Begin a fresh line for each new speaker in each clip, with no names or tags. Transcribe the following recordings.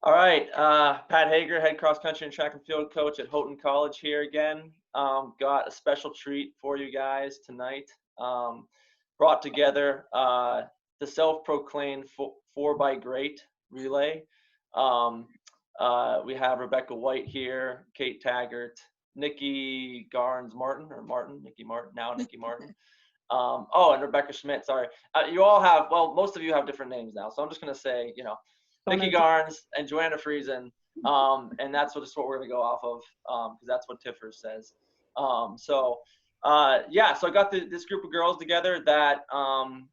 All right, Pat Hager, head cross country and track and field coach at Houghton College here again. Got a special treat for you guys tonight. Brought together the self-proclaimed four by great relay. Um, we have Rebekah White here, Kate Taggart, Nikki Garns Nikki Martin, now Nikki Martin. Oh, and Rebecca Schmidt, sorry. You all have, well, most of you have different names now. So I'm just going to say, Nikki Garns and Joanna Friesen. And that's what we're going to go off of because that's what Tiffer says. So I got this group of girls together that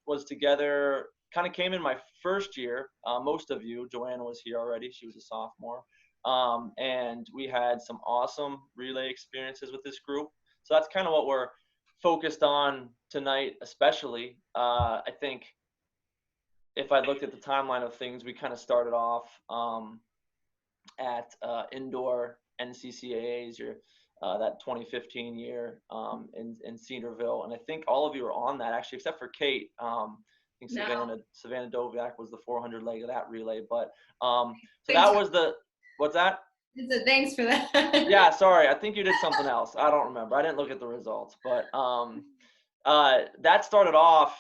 was together, kind of came in my first year. Most of you, Joanna was here already. She was a sophomore. And we had some awesome relay experiences with this group. So that's kind of what we're focused on tonight, especially. I think if I looked at the timeline of things, we kind of started off at indoor NCCAAs, that 2015 year in Cedarville, and I think all of you were on that actually, except for Kate. I think Savannah Doviak was the 400 leg of that relay, but so that was the what's that?
So thanks for that.
Yeah, sorry. I think you did something else. I don't remember. I didn't look at the results, but that started off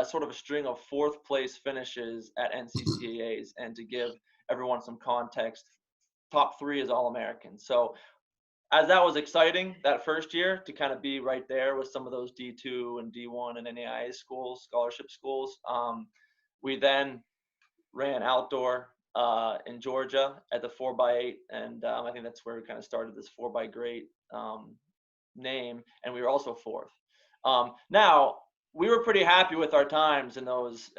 sort of a string of fourth place finishes at NCCAAs, and to give everyone some context, top three is All-American. So as that was exciting that first year to kind of be right there with some of those D2 and D1 and NAIA schools, scholarship schools, we then ran outdoor in Georgia at the 4x8, and I think that's where we kind of started this 4x great name, and we were also fourth. Now we were pretty happy with our times in those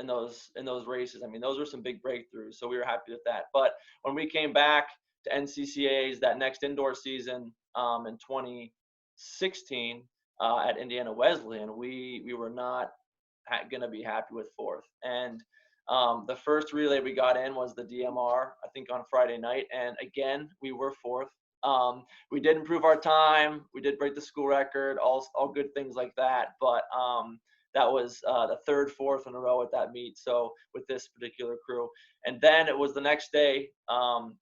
races. I mean, those were some big breakthroughs, so we were happy with that. But when we came back to NCCAs that next indoor season in 2016 at Indiana Wesleyan, we were not going to be happy with fourth. And the first relay we got in was the DMR, I think on Friday night, and again we were fourth. We did improve our time. We did break the school record, all good things like that. But that was the third, fourth in a row at that meet. So with this particular crew, and then it was the next day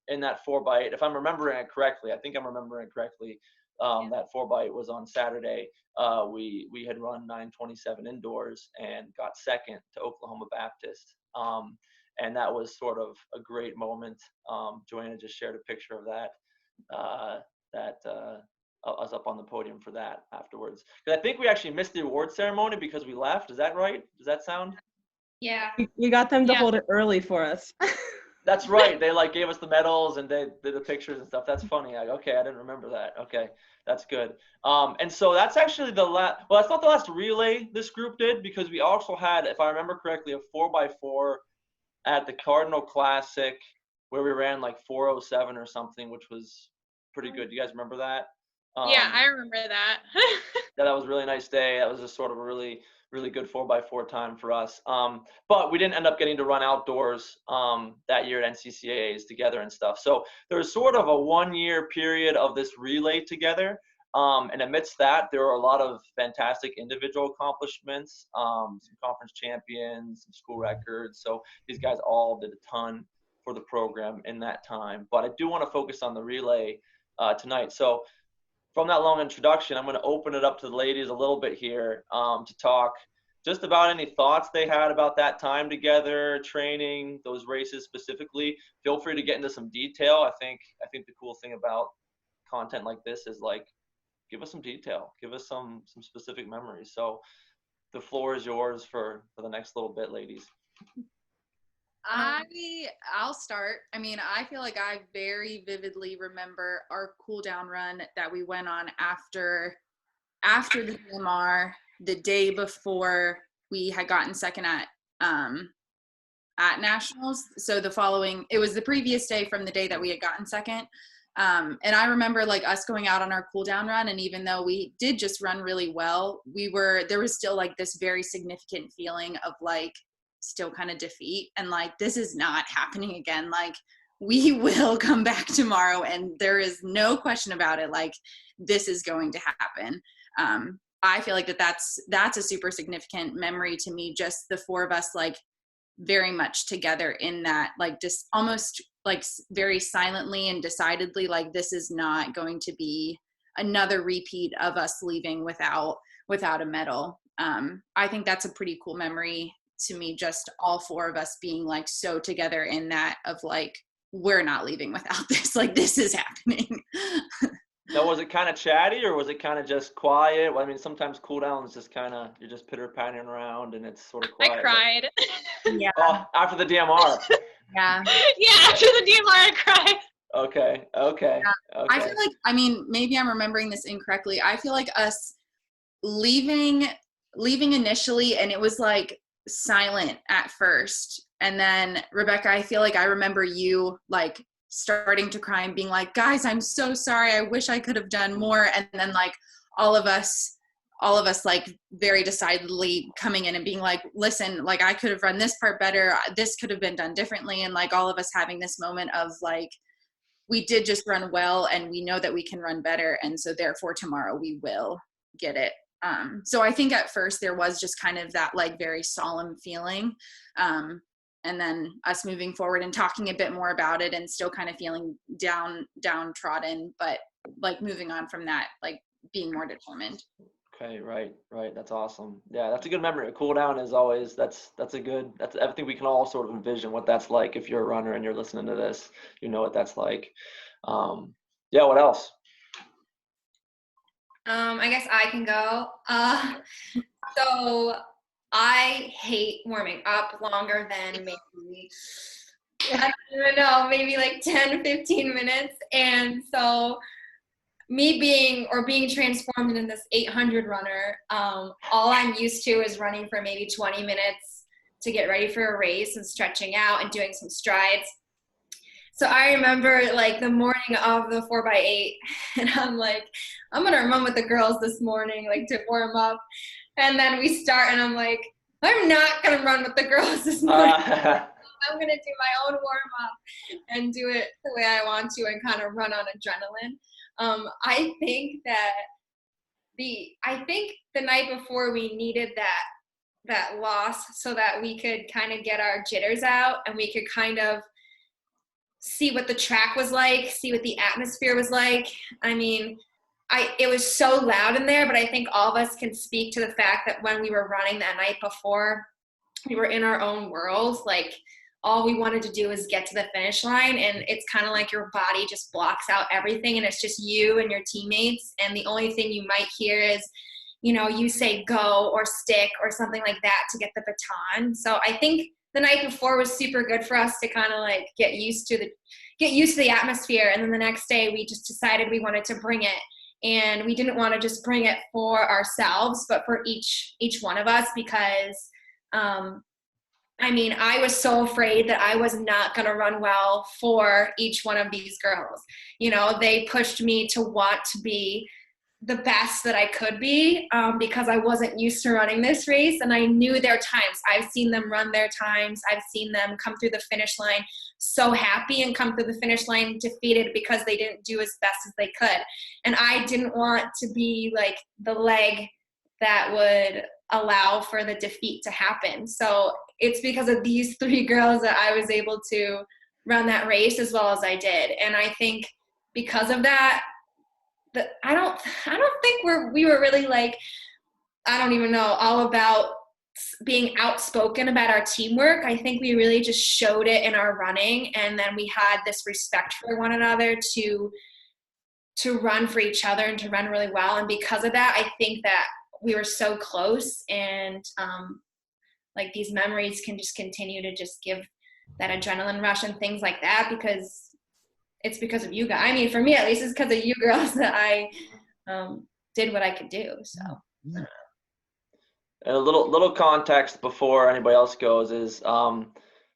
in that 4x8. If I'm remembering it correctly, I think I'm remembering it correctly. That 4x8 was on Saturday. We had run 9:27 indoors and got second to Oklahoma Baptist. And that was sort of a great moment. Joanna just shared a picture of that. Us up on the podium for that afterwards. Because I think we actually missed the award ceremony because we left. Is that right? Does that sound?
Yeah.
We got them to hold it early for us.
That's right. They gave us the medals and they did the pictures and stuff. That's funny. Okay, I didn't remember that. Okay, that's good. And so that's actually the last. Well, that's not the last relay this group did, because we also had, if I remember correctly, a 4x4 at the Cardinal Classic where we ran like 4:07 or something, which was pretty good. You guys remember that?
Yeah, I remember that.
Yeah, that was a really nice day. That was just sort of a really good 4x4 time for us. But we didn't end up getting to run outdoors that year at NCCAAs together and stuff. So there was sort of a 1-year period of this relay together. And amidst that, there were a lot of fantastic individual accomplishments, some conference champions, some school records. So these guys all did a ton for the program in that time. But I do want to focus on the relay tonight. So from that long introduction, I'm going to open it up to the ladies a little bit here to talk just about any thoughts they had about that time together, training, those races specifically. Feel free to get into some detail. I think the cool thing about content like this is, like, give us some detail, give us some specific memories. So the floor is yours for the next little bit, ladies.
I'll start. I mean, I feel like I very vividly remember our cool down run that we went on after the DMR, the day before we had gotten second at nationals. So it was the previous day from the day that we had gotten second. And I remember like us going out on our cool down run, and even though we did just run really well, there was still like this very significant feeling of like still kind of defeat, and like, this is not happening again. Like, we will come back tomorrow, and there is no question about it. Like, this is going to happen. I feel like that's a super significant memory to me, just the four of us, like, very much together in that, like, just almost like very silently and decidedly, like, this is not going to be another repeat of us leaving without a medal. I think that's a pretty cool memory to me, just all four of us being like so together in that of like, we're not leaving without this, like this is happening.
Now, was it kind of chatty or was it kind of just quiet? Well, I mean, sometimes cool downs just kind of, you're just pitter-pattering around and it's sort of quiet.
I cried.
Yeah.
Oh, after the DMR.
Yeah.
Yeah, after the DMR, I cried.
Okay.
Yeah. I feel like, I mean, maybe I'm remembering this incorrectly. I feel like us leaving initially, and it was like silent at first. And then Rebekah, I feel like I remember you like starting to cry and being like, guys, I'm so sorry. I wish I could have done more. And then like all of us like very decidedly coming in and being like, listen, like I could have run this part better. This could have been done differently. And like all of us having this moment of like, we did just run well and we know that we can run better. And so therefore tomorrow we will get it. So I think at first there was just kind of that like very solemn feeling. And then us moving forward and talking a bit more about it and still kind of feeling downtrodden, but like moving on from that, like being more determined.
Okay, right. That's awesome. Yeah, that's a good memory. A cool down is always, I think we can all sort of envision what that's like. If you're a runner and you're listening to this, you know what that's like. Yeah, what else?
I guess I can go. So I hate warming up longer than maybe, I don't even know, maybe like 10, 15 minutes. And so me being transformed into this 800 runner, all I'm used to is running for maybe 20 minutes to get ready for a race and stretching out and doing some strides. So I remember like the morning of the 4x8 and I'm like, I'm going to run with the girls this morning, like to warm up. And then we start and I'm like, I'm not going to run with the girls this morning. I'm going to do my own warm up and do it the way I want to and kind of run on adrenaline. I think the night before we needed that loss so that we could kind of get our jitters out and we could kind of see what the track was like, see what the atmosphere was like. I mean, it was so loud in there, but I think all of us can speak to the fact that when we were running that night before, we were in our own world. Like all we wanted to do was get to the finish line, and it's kind of like your body just blocks out everything and it's just you and your teammates. And the only thing you might hear is, you say go or stick or something like that to get the baton. So I think the night before was super good for us to kind of like get used to the atmosphere. And then the next day we just decided we wanted to bring it. And we didn't want to just bring it for ourselves, but for each one of us, because, I was so afraid that I was not going to run well for each one of these girls. They pushed me to want to be the best that I could be, because I wasn't used to running this race and I knew their times. I've seen them run their times. I've seen them come through the finish line so happy and come through the finish line defeated because they didn't do as best as they could. And I didn't want to be like the leg that would allow for the defeat to happen. So it's because of these three girls that I was able to run that race as well as I did. And I think because of that, I don't think we were really like, I don't even know, all about being outspoken about our teamwork. I think we really just showed it in our running, and then we had this respect for one another to run for each other and to run really well. And because of that, I think that we were so close, and like these memories can just continue to just give that adrenaline rush and things like that, because it's because of you guys. I mean, for me at least, it's because of you girls that I did what I could do. So.
And a little context before anybody else goes is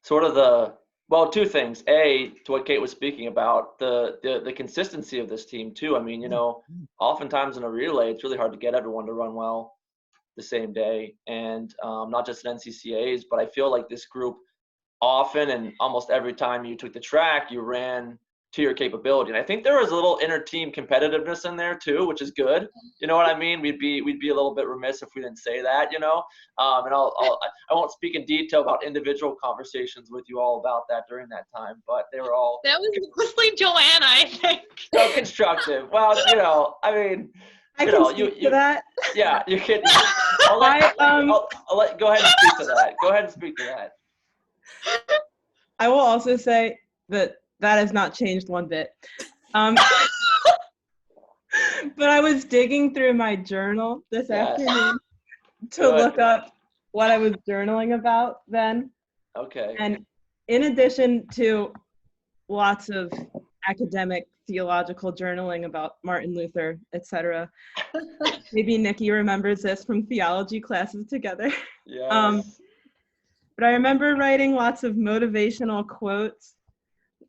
sort of two things. A, to what Kate was speaking about, the consistency of this team too. I mean, oftentimes in a relay, it's really hard to get everyone to run well the same day, and not just at NCCAs, but I feel like this group often and almost every time you took the track, you ran to your capability. And I think there was a little inner team competitiveness in there too, which is good. You know what I mean? We'd be a little bit remiss if we didn't say that, you know. And I won't speak in detail about individual conversations with you all about that during that time, but they were all
That was mostly Joanna, I think.
so constructive. Well, you know, I mean,
I
you
can
know,
speak to that.
yeah, you can. I'll let, go ahead and speak to that. Go ahead and speak to that.
I will also say that has not changed one bit. But I was digging through my journal this afternoon to look up what I was journaling about then.
Okay.
And in addition to lots of academic theological journaling about Martin Luther, etc., maybe Nikki remembers this from theology classes together.
Yes.
But I remember writing lots of motivational quotes.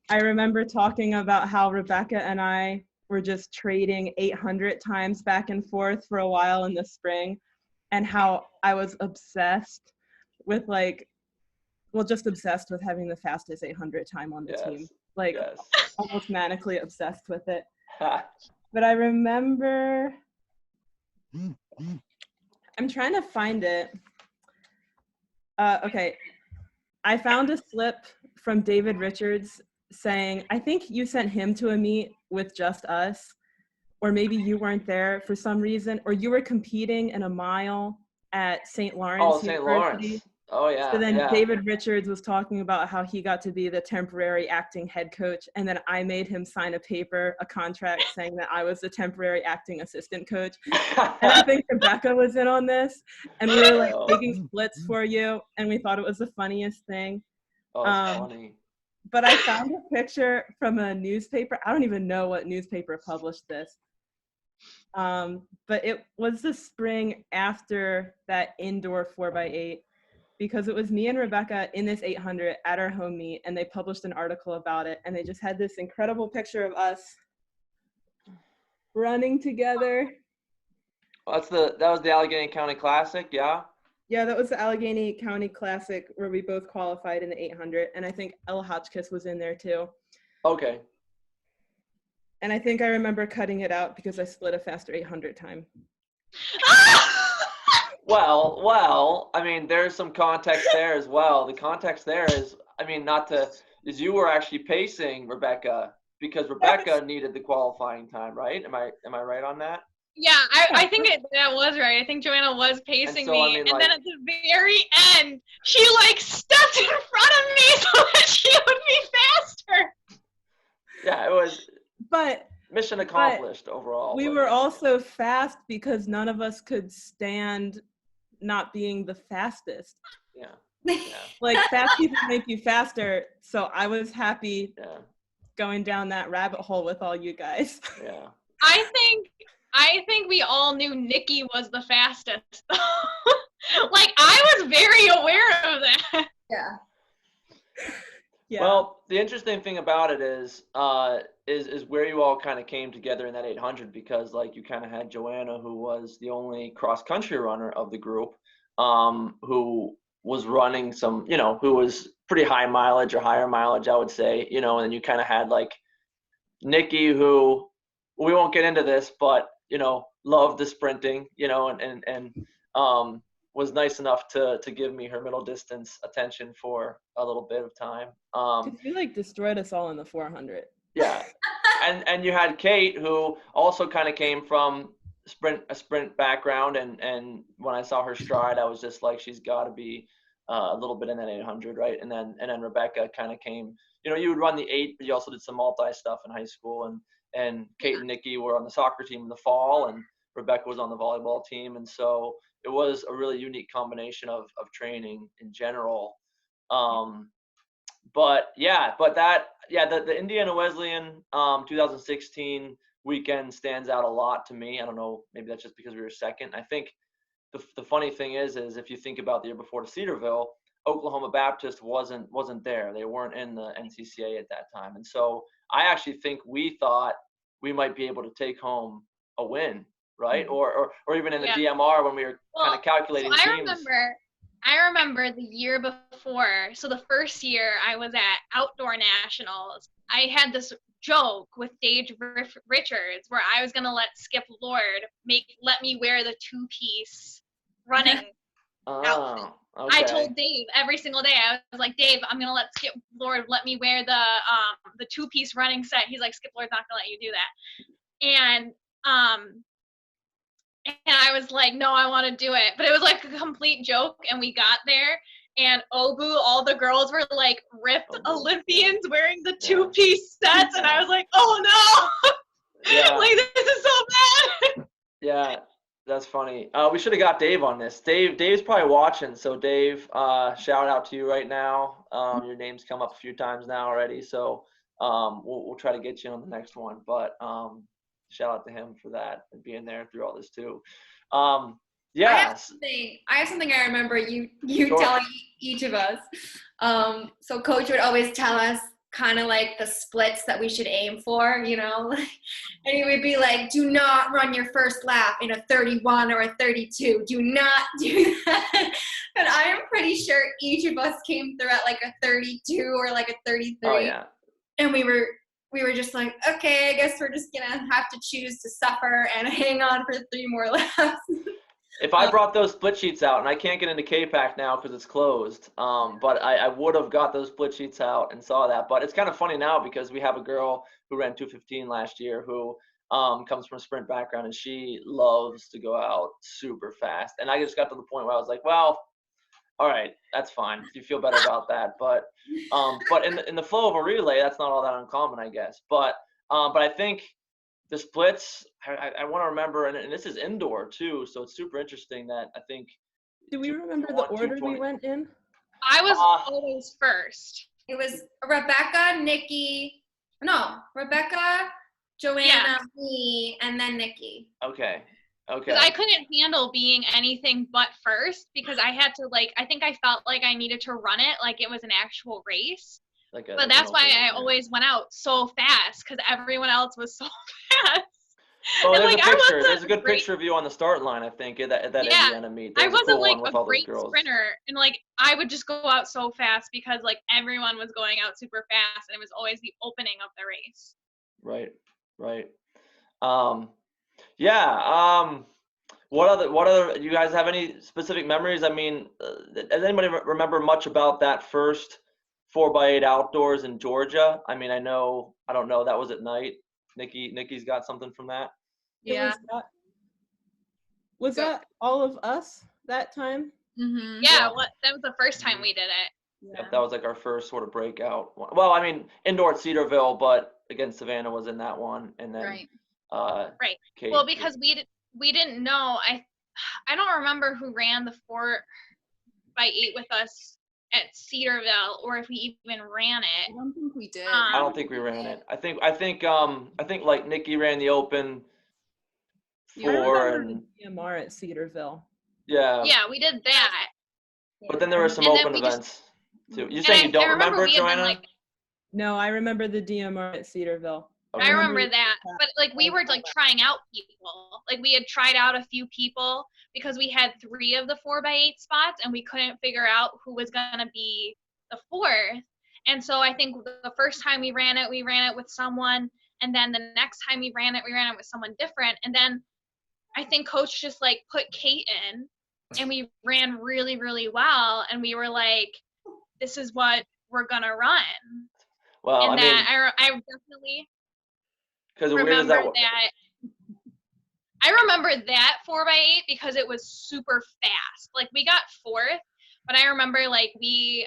I remember talking about how Rebekah and I were just trading 800 times back and forth for a while in the spring, and how I was obsessed with just obsessed with having the fastest 800 time on the team. Almost manically obsessed with it. But I remember, I'm trying to find it. Okay, I found a slip from David Richards saying, I think you sent him to a meet with just us, or maybe you weren't there for some reason, or you were competing in a mile at St. Lawrence University.
St. Lawrence. Oh, yeah.
So then
yeah.
David Richards was talking about how he got to be the temporary acting head coach, and then I made him sign a contract saying that I was the temporary acting assistant coach. And I think Rebekah was in on this, and we were taking splits for you, and we thought it was the funniest thing.
Oh, that's funny.
But I found a picture from a newspaper. I don't even know what newspaper published this. But it was the spring after that indoor 4x8, because it was me and Rebekah in this 800 at our home meet, and they published an article about it, and they just had this incredible picture of us running together.
That was the Allegheny County Classic, yeah?
Yeah, that was the Allegheny County Classic where we both qualified in the 800, and I think Ella Hotchkiss was in there too.
Okay.
And I think I remember cutting it out because I split a faster 800 time.
Well, I mean, there's some context there as well. The context there is, I mean, is you were actually pacing Rebekah because Rebekah needed the qualifying time, right? Am I right on that?
Yeah, I think that was right. I think Joanna was pacing me. I mean, and then at the very end, she stepped in front of me so that she would be faster.
Yeah, it was mission accomplished
but
overall.
We were also fast because none of us could stand not being the fastest.
Yeah.
Fast people make you faster, so I was happy going down that rabbit hole with all you guys.
Yeah.
I think we all knew Nikki was the fastest. I was very aware of that.
Yeah.
Yeah.
Well, the interesting thing about it is where you all kind of came together in that 800, because you kind of had Joanna, who was the only cross country runner of the group, who was running some, who was pretty high mileage or higher mileage, I would say, and then you kind of had Nikki, who we won't get into this, but loved the sprinting, and was nice enough to give me her middle distance attention for a little bit of time.
Because you destroyed us all in the 400.
Yeah, and you had Kate, who also kind of came from a sprint background, and when I saw her stride, I was just she's got to be a little bit in that 800, right? And then Rebekah kind of came. You would run the 8, but you also did some multi stuff in high school, and Kate and Nikki were on the soccer team in the fall, and Rebekah was on the volleyball team, and so it was a really unique combination of training in general. The Indiana Wesleyan 2016 weekend stands out a lot to me. I don't know, maybe that's just because we were second. I think the funny thing is if you think about the year before to Cedarville, Oklahoma Baptist wasn't there. They weren't in the NCCA at that time, and so I actually think we thought we might be able to take home a win, right? Or even in the DMR when we were kind of calculating teams.
I remember the year before, so the first year I was at Outdoor Nationals, I had this joke with Dave Richards where I was gonna let Skip Lord let me wear the two-piece running outfit.
Oh, okay.
I told Dave every single day, I was like, Dave, I'm gonna let Skip Lord let me wear the two-piece running set. He's like, Skip Lord's not gonna let you do that. And I was like, no, I want to do it. But it was like a complete joke. And we got there, and Obu, all the girls were like ripped Olympians wearing the two-piece sets. And I was like, oh no, like this is so bad.
Yeah, that's funny. We should have got Dave on this. Dave's probably watching. So Dave, shout out to you right now. Your name's come up a few times now already. So we'll try to get you on the next one. But shout out to him for that and being there through all this too. Yeah.
I have something I remember you
Sure.
telling each of us. So coach would always tell us kind of like the splits that we should aim for, you know, and he would be like, do not run your first lap in a 31 or a 32. Do not do that. And I am pretty sure each of us came through at like a 32 or like a 33.
Oh, yeah.
And we were just like, okay, I guess we're just going to have to choose to suffer and hang on for 3 more laps.
If I brought those split sheets out, and I can't get into K-Pack now because it's closed, but I would have got those split sheets out and saw that. But it's kind of funny now because we have a girl who ran 2:15 last year who comes from a sprint background, and she loves to go out super fast. And I just got to the point where I was like, well, all right, that's fine. If you feel better about that. But in the flow of a relay, that's not all that uncommon, I guess. But I think the splits, I want to remember, and this is indoor too, so it's super interesting that I think.
Do we remember the order we went in?
I was always first.
It was Rebekah, Joanna, me, and then Nikki.
Okay.
Because I couldn't handle being anything but first because I had to I think I felt like I needed to run it like it was an actual race. But that's why I always went out so fast because everyone else was so fast.
Oh, there's a picture. There's a good picture of you on the start line, I think, at that Indiana meet.
I wasn't a great sprinter, and I would just go out so fast because everyone was going out super fast, and it was always the opening of the race.
Right. Yeah. What other? You guys have any specific memories? I mean, does anybody remember much about that first 4x8 outdoors in Georgia? I mean, I don't know. That was at night. Nikki's got something from that.
Yeah.
Was that all of us that time?
Mm-hmm.
Yeah. That was the first time we did it.
Yep, that was our first sort of breakout one. Well, I mean, indoor at Cedarville, but again, Savannah was in that one, and then
right.
Kate,
well, because we didn't know. I don't remember who ran the 4x8 with us at Cedarville, or if we even ran it.
I don't think we did.
I don't think we ran it. I think like Nikki ran the open 4 and
DMR at Cedarville.
Yeah.
Yeah, we did that.
But then there were some open events too. You're saying you don't remember it, Joanna?
No, I remember the DMR at Cedarville.
Okay.
I remember that, but we were trying out people. We had tried out a few people because we had 3 of the 4x8 spots, and we couldn't figure out who was gonna be the 4th. And so I think the first time we ran it with someone, and then the next time we ran it with someone different. And then I think coach just put Kate in, and we ran really, really well, and we were like, this is what we're gonna run.
Well,
and I definitely remember that. I remember that 4x8 because it was super fast. We got 4th, but I remember we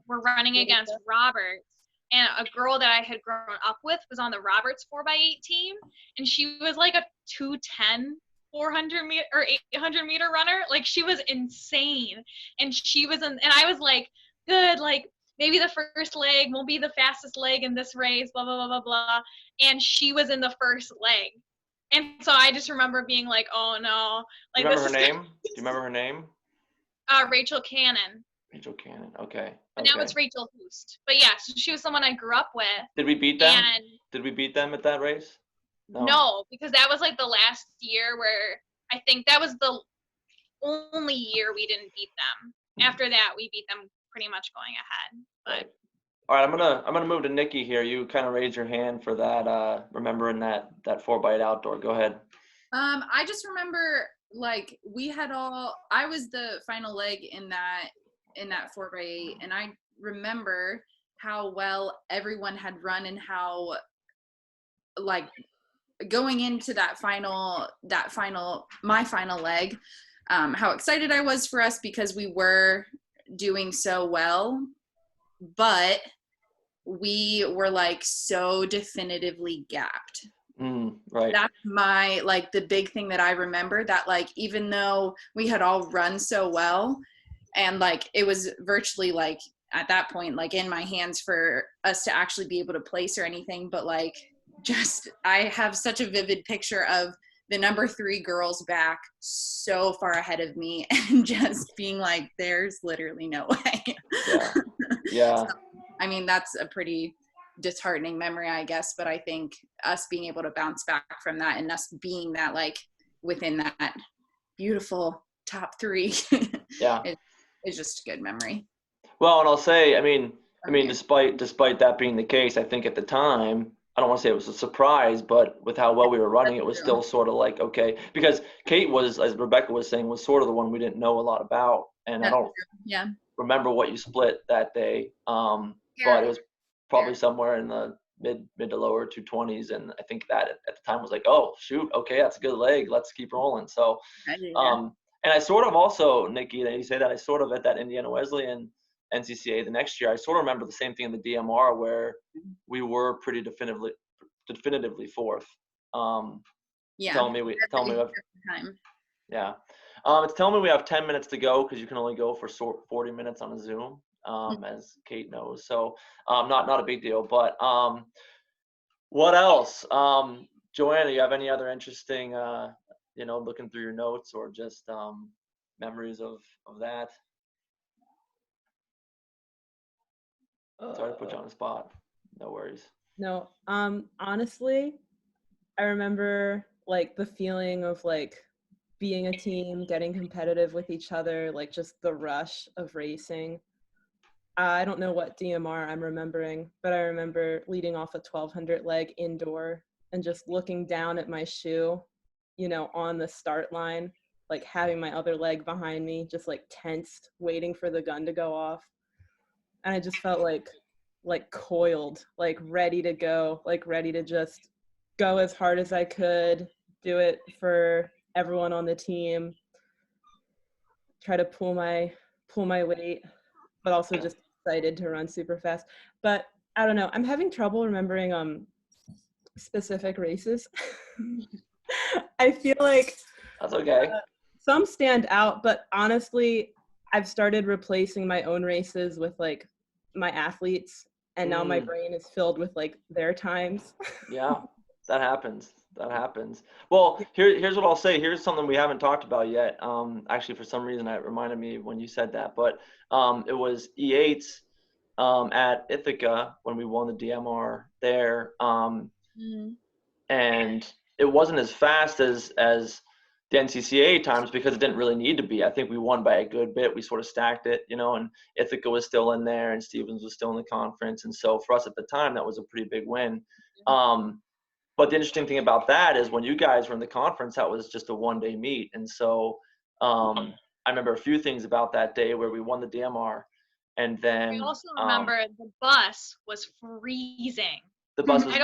were running against Roberts, and a girl that I had grown up with was on the Roberts 4x8 team, and she was a 210 400 meter or 800 meter runner. She was insane, and she was and I was good, maybe the first leg won't be the fastest leg in this race, blah, blah, blah, blah, blah. And she was in the first leg. And so I just remember being oh no.
Do you remember her name? Do you remember her name?
Rachel Cannon.
Rachel Cannon, okay.
And now it's Rachel Hoost. But yeah, so she was someone I grew up with.
Did we beat them? Did we beat them at that race?
No, because that was the last year where I think that was the only year we didn't beat them. after that, we beat them pretty much going ahead. But
all right, I'm gonna move to Nikki here. You kind of raised your hand for that. Remembering that 4x8 outdoor. Go ahead.
I just remember like I was the final leg in that 4x8, and I remember how well everyone had run and how like going into my final leg, how excited I was for us because we were doing so well, but we were like so definitively gapped.
Right.
That's my like the big thing that I remember, that like even though we had all run so well and like it was virtually like at that point like in my hands for us to actually be able to place or anything, but like just I have such a vivid picture of the number 3 girls back so far ahead of me and just being like, there's literally no way.
Yeah.
So, I mean, that's a pretty disheartening memory, I guess, but I think us being able to bounce back from that and us being that like within that beautiful top 3 is just a good memory.
Well, and I'll say, I mean, despite that being the case, I think at the time, I don't want to say it was a surprise, but with how well we were running, it was still sort of like, okay, because Kate was, as Rebekah was saying, was sort of the one we didn't know a lot about, and I don't remember what you split that day, but it was probably somewhere in the mid to lower 220s, and I think that at the time was like, oh shoot, okay, that's a good leg, let's keep rolling. So, and I sort of also, Nikki, you say that I sort of at that Indiana Wesleyan NCCA the next year, I sort of remember the same thing in the DMR where we were pretty definitively fourth. Tell me we have
time.
Yeah. It's telling me we have 10 minutes to go because you can only go for 40 minutes on a Zoom, as Kate knows. So not a big deal. But what else? Joanna, you have any other interesting, looking through your notes or just memories of that? Sorry to put you on the spot. No worries.
No, honestly, I remember like the feeling of like being a team, getting competitive with each other, like just the rush of racing. I don't know what DMR I'm remembering, but I remember leading off a 1200 leg indoor and just looking down at my shoe, on the start line, like having my other leg behind me, just like tensed, waiting for the gun to go off. And I just felt like coiled, like ready to go, like ready to just go as hard as I could, do it for everyone on the team, try to pull my weight, but also just excited to run super fast. But I don't know, I'm having trouble remembering specific races. I feel like
that's okay.
Some stand out, but honestly, I've started replacing my own races with like my athletes, and now my brain is filled with like their times.
Yeah, that happens. Well, here's what I'll say. Here's something we haven't talked about yet. Actually, for some reason, it reminded me when you said that. But it was E8s at Ithaca when we won the DMR there, and it wasn't as fast as the NCCA times because it didn't really need to be. I think we won by a good bit. We sort of stacked it, and Ithaca was still in there and Stevens was still in the conference. And so for us at the time, that was a pretty big win. But the interesting thing about that is when you guys were in the conference, that was just a one-day meet. And so I remember a few things about that day where we won the DMR. And then
I also remember the bus was freezing.
The bus was,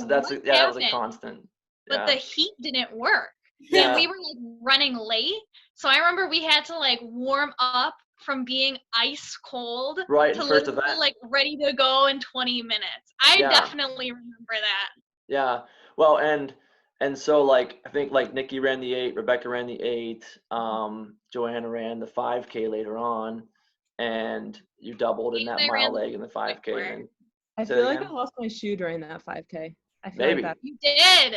that was a constant.
But the heat didn't work. Yeah. And we were like running late. So I remember we had to like warm up from being ice cold to literally like ready to go in 20 minutes. I definitely remember that.
Yeah. Well, and so like I think like Nikki ran the 8, Rebekah ran the 8, Joanna ran the 5K later on, and you doubled in that mile leg in the 5K. And
I feel like I lost my shoe during that 5K. I feel
Maybe.
like that.
You did.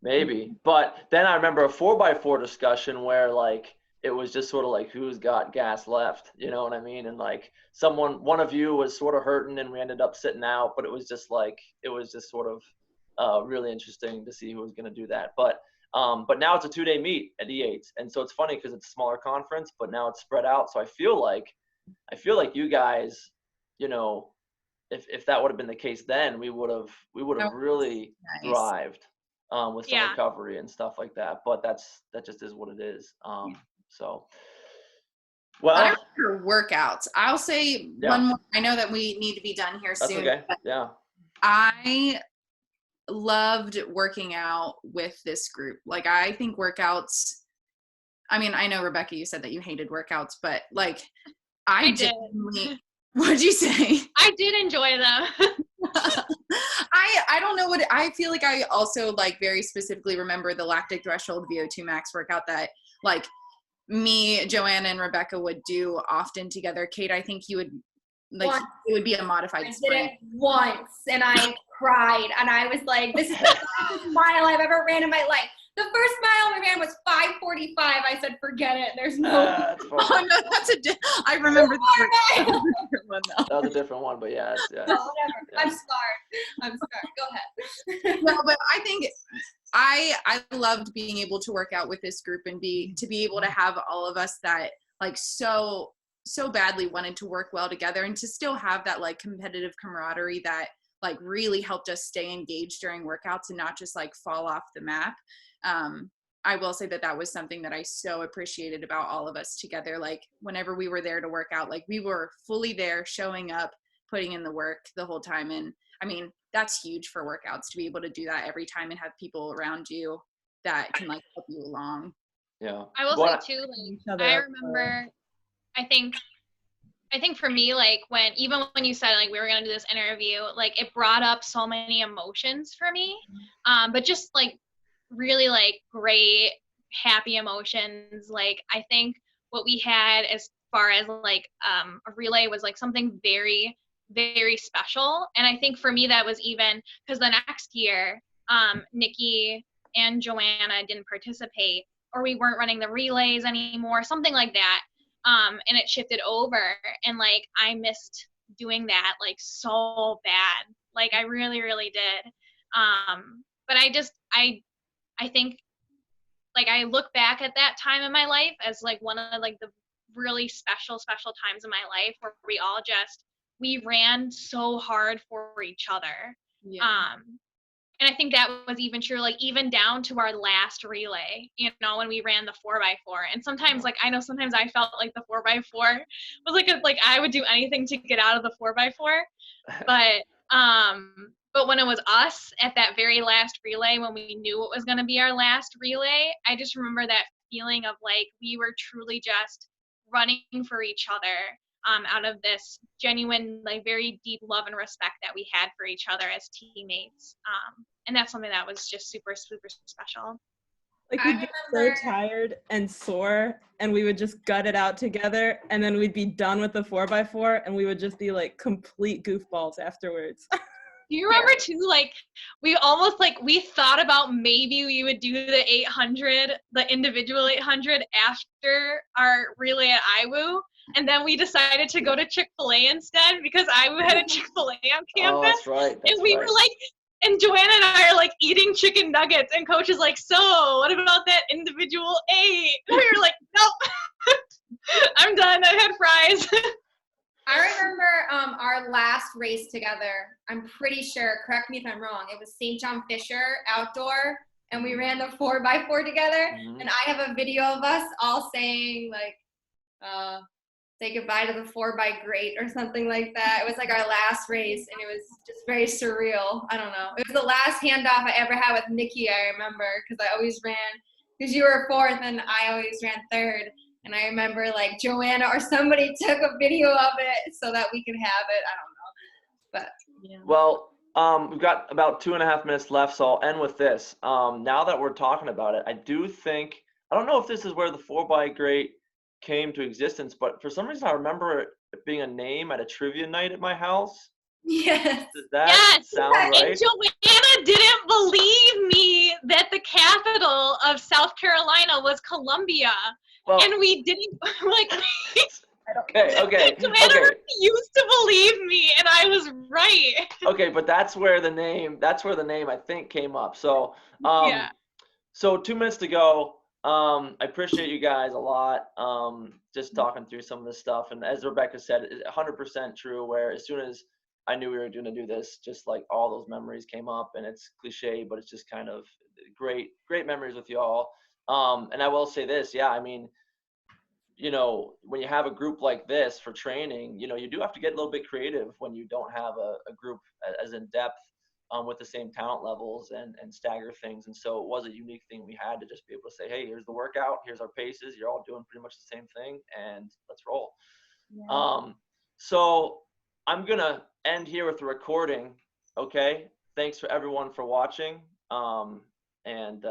Maybe. But then I remember a 4x4 discussion where like it was just sort of like who's got gas left, you know what I mean? And like one of you was sort of hurting and we ended up sitting out, but it was just sort of really interesting to see who was going to do that. But now it's a 2-day meet at E8s. And so it's funny because it's a smaller conference, but now it's spread out. So I feel like I feel like you guys, if that would have been the case then, we would have really thrived with some recovery and stuff like that. But that just is what it is. So. Well,
but I remember workouts. I'll say one more. I know that we need to be done here soon.
That's okay. Yeah.
I loved working out with this group. Like, I think workouts, I mean, I know, Rebekah, you said that you hated workouts, but like, I did. What'd you say?
I did enjoy them.
I don't know what, I feel like I also like very specifically remember the lactic threshold VO2 max workout that like me, Joanna, and Rebekah would do often together. Kate, I think you would like, it would be a modified sprint.
I did it once and I cried and I was like, this is the fastest mile I've ever ran in my life. The first mile we ran was 5:45. I said, forget it. There's no.
Oh, no, that's I remember that.
That was a different one, but yeah.
No, whatever. Yeah. I'm scarred. Go ahead.
No, but I think I loved being able to work out with this group and to be able to have all of us that like so badly wanted to work well together and to still have that like competitive camaraderie that like really helped us stay engaged during workouts and not just like fall off the map. I will say that was something that I so appreciated about all of us together. Like whenever we were there to work out, like we were fully there, showing up, putting in the work the whole time. And I mean, that's huge for workouts to be able to do that every time and have people around you that can like help you along.
Yeah.
I will say too, like I remember, I think for me, like even when you said like we were going to do this interview, like it brought up so many emotions for me. But just like really like great, happy emotions. Like I think what we had as far as like a relay was like something very, very special. And I think for me that was even because the next year, Nikki and Joanna didn't participate or we weren't running the relays anymore, something like that. And it shifted over and like I missed doing that like so bad. Like I really, really did. But I think like I look back at that time in my life as like one of like the really special times in my life where we ran so hard for each other. Yeah. And I think that was even true, like even down to our last relay, when we ran the 4x4. And sometimes, like I know sometimes I felt like the 4x4 was like I would do anything to get out of the 4x4. But when it was us at that very last relay, when we knew it was going to be our last relay, I just remember that feeling of like we were truly just running for each other. Out of this genuine, like very deep love and respect that we had for each other as teammates. And that's something that was just super, super special.
Like we'd be so tired and sore and we would just gut it out together and then we'd be done with the 4x4 and we would just be like complete goofballs afterwards.
Do you remember too, like we almost like we thought about maybe we would do the 800, the individual 800 after our relay at IWU. And then we decided to go to Chick-fil-A instead because IWU had a Chick-fil-A on campus.
Oh, that's right.
And we were like, and Joanna and I are like eating chicken nuggets and coach is like, so what about that individual 8? And we were like, nope, I'm done. I had fries.
I remember our last race together. I'm pretty sure, correct me if I'm wrong, it was St. John Fisher outdoor and we ran the 4x4 together. Mm-hmm. And I have a video of us all saying like, say goodbye to the 4x or something like that. It was like our last race and it was just very surreal. I don't know. It was the last handoff I ever had with Nikki, I remember, because I always ran, because you were 4th and I always ran 3rd. And I remember like Joanna or somebody took a video of it so that we could have it. I don't know. But
yeah. Well, we've got about 2.5 minutes left, so I'll end with this. Now that we're talking about it, I don't know if this is where the 4x came to existence, but for some reason I remember it being a name at a trivia night at my house.
Yes.
Does that sound right?
And Joanna didn't believe me that the capital of South Carolina was Columbia. Well, and we didn't like
Okay.
Joanna refused to believe me and I was right.
Okay, but that's where the name I think came up. So so 2 minutes to go. I appreciate you guys a lot. Just talking through some of this stuff, and as Rebekah said, it's 100% true. Where as soon as I knew we were going to do this, just like all those memories came up, and it's cliche, but it's just kind of great memories with y'all. And I will say this, yeah, I mean, when you have a group like this for training, you do have to get a little bit creative when you don't have a group as in depth with the same talent levels and stagger things. And so it was a unique thing we had to just be able to say, hey, here's the workout, here's our paces, you're all doing pretty much the same thing, and let's roll. Yeah. So I'm going to end here with the recording. Okay. Thanks for everyone for watching. And